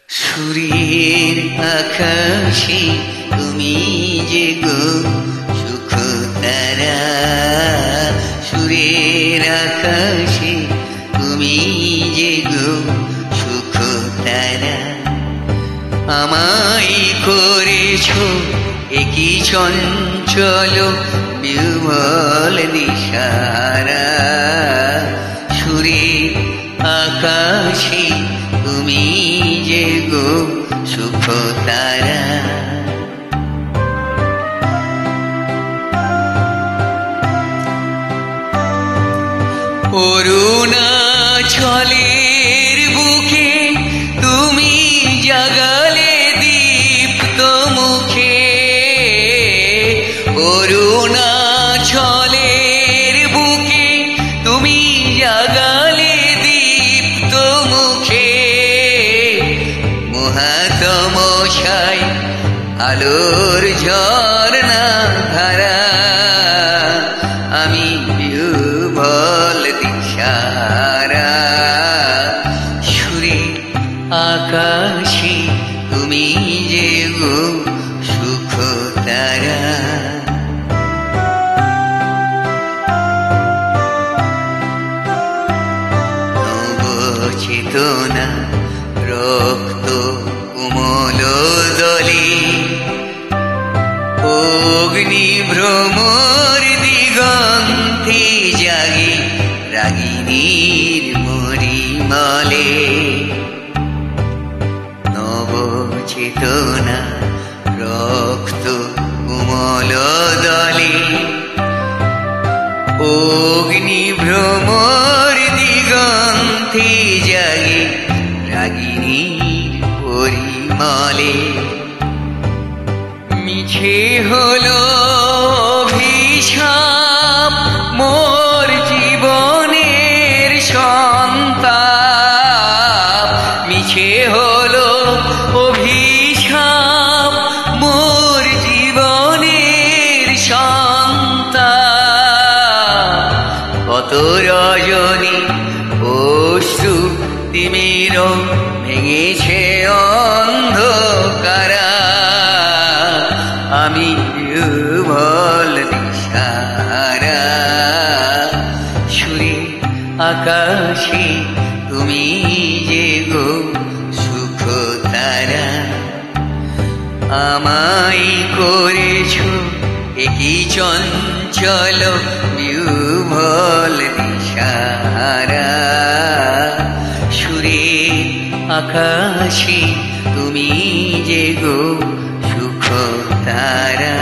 সুরের আকাশে তুমি যে গো সুখ তারা, সুরের আকাশে তুমি যে গো সুখ তারা। আমায় করেছ একই চঞ্চল বিমল দিশারা, সুরের আকাশে তুমি যে গো সুখ তারা। অরুণাচলের বুকে তুমি জাগালে দীপ্ত মুখে, অরুণাচলের বুকে তুমি জাগালে দীপ্ত মুখে। মহাতমশায় আলোর ঝরনা ধারা, আমি বিহ্বল দিশারা। সুরে আকাশে তুমি যে গো সুখ তারা। নবচেতনা রক্ত কোমল দলে, অগ্নি ভ্রমর দিগন্তে জাগে রাগিনীর মরিমলে। নবচেতনা রক্ত কোমল দলে, অগ্নি ভ্রমর দিগন্তে জাগে রাগিনীর পরিমলে। মিছে হলো অভিশাপ মোর জীবনের সন্তাপ, মিছে হলো অভিশাপ মোর জীবনের সন্তাপ। কত রজনী অশ্রু তিমির ভেঙেছে অন্ধকারা, আমি বিহ্বল দিশারা। সুরে আকাশে তুমি যে গো সুখ তারা। আমায় করেছ একই চঞ্চল বিহ্বল দিশারা। সুরে আকাশে তুমি যে গো সুখ তারা।